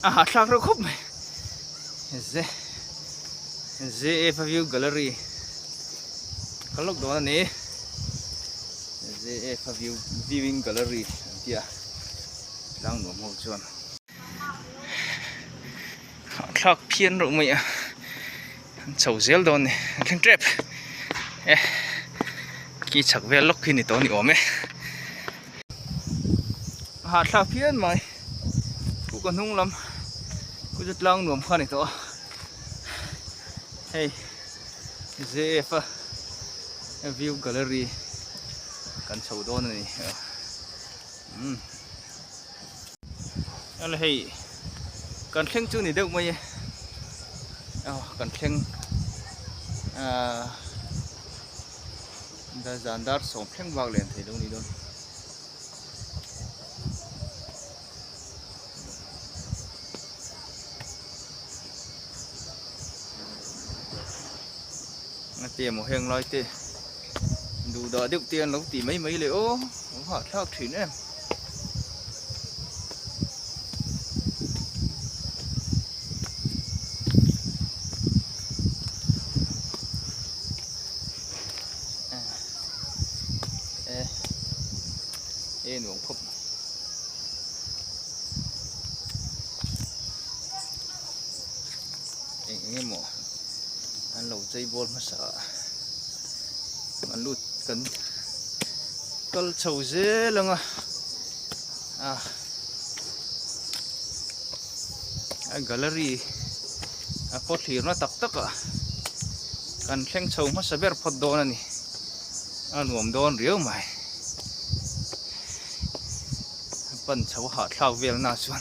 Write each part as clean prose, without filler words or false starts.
Tlak ro khop mai ZF View Gallery kalok do ni ZF View Viewing Gallery tia lang no mo chuan tlak phian ro mai chau zel don ni thing trap ki chak vel lok khi ni to ni ome tlak phian mai ku kan hung lam ku jat lang nuam kha ni to hey ZF View Gallery kan chau don ni ala hey kan thleng chu ni deuh mai kan thleng da zandar som thleng bak len thei lo ni don tiền một heng loi tê đủ đỡ được tiền lâu tỷ mấy liệu họ theo thủy em nuông khúc nghe mỏ ăn lẩu dây bol mà sợ ăn lụt cấn câu chầu dễ lắm gallery có thì nó tắc tắc cần khen chầu mà sẽ biết phật đồ này nuông đồ riêu mày bận chầu hot thao về na xuân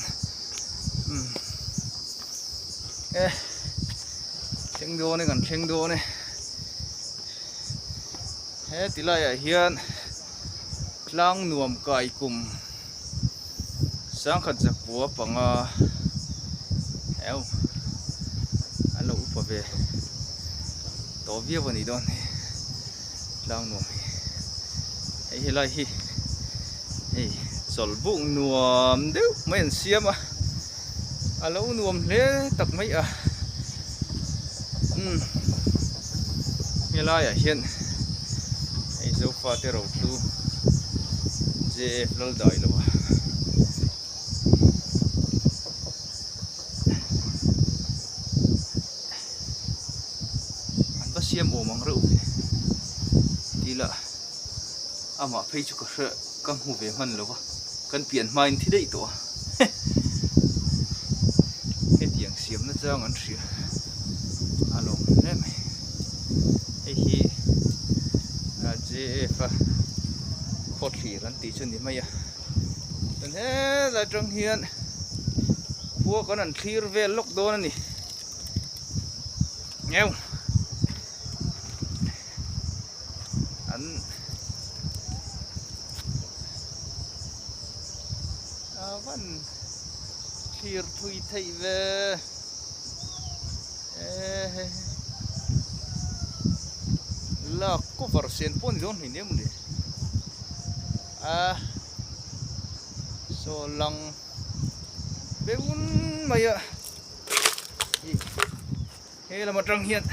khen đồ này cần khen đồ này hết tí lại hiện lang nuông cài cùng sáng khát giặc búa bằng eo ăn lẩu phở về tổ viết vào này đó lang nuông ấy lại hi sầu bụng nuông đấy mấy xiêm lẩu nuông thế tập mấy nghe lại hiện dấu pha tê rau tu ZF lal dai lo an ba siam o mang ro ti la ama phei chu ka kang hu ve man lo kan pian main thi dei to he tiang siam na chang an thria alo ne me hi ZF khót khỉ lăn tí chân đi mày nên thế là trong hiện vua có lần khi về lúc đó này nghe không anh vẫn khi thui thấy về là có vật sen pon don hình em này so lang beun mày he là một trong hiện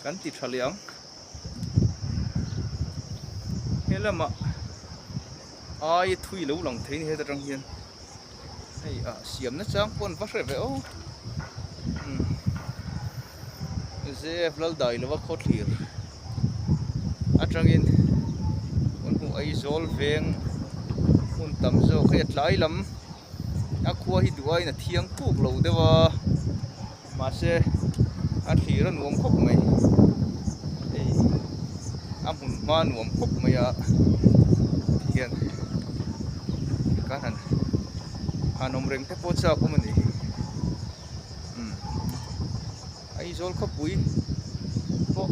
cắn thịt thà liang he là mà ai thui lâu lòng thấy he trong hiện hay xiêm nó sáng pon phát rồi vậy ô ZF lal dai lo khót khỉ atangin un hu ai zol veng un tam zo khet lai lam akwa hi duai na thiang puk lo dewa ma se a thira nuam khop mai am hun ma nuam khop mai a hian kanan anom reng te po cha ko mani ai zol khop pui ko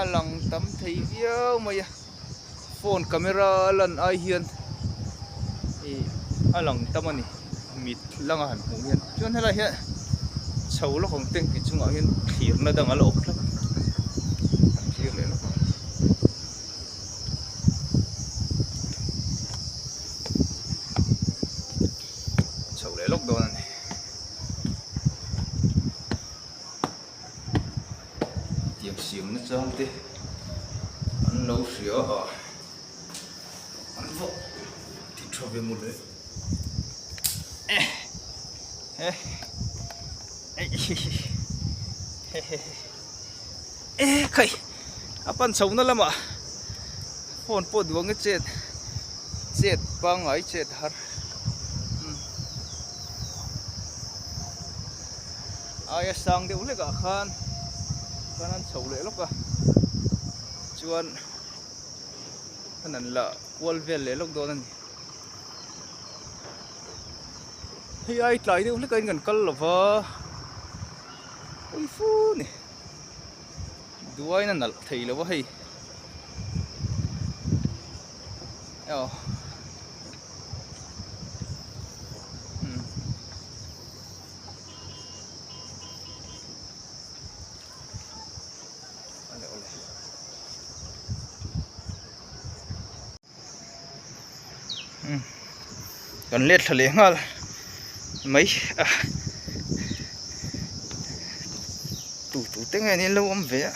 alang tam thei viau mai phone camera lan ai hian alang tam ani mit langa han hu hian chuan hela hian chho lo khong teng ki chunga hian thir na dang alo ok thir le lo chho le lok don ani xiêm nó chăng thế ăn nấu sữa ăn vợ thì cho về một đấy khay apan sống nó lắm à phone po duang cái chết chết bang ấy chết har ai sang đi uống cả khan khan ăn sầu lệ lắm cả chuan khan ăn lạ qual về lệ lắm đó nè thì ai lại đi uống cái gần cân là vợ ôi phu nè đuôi nó nở thì là vậy eo còn liệt thằng ngon mấy tủ tiếng này nên lâu âm về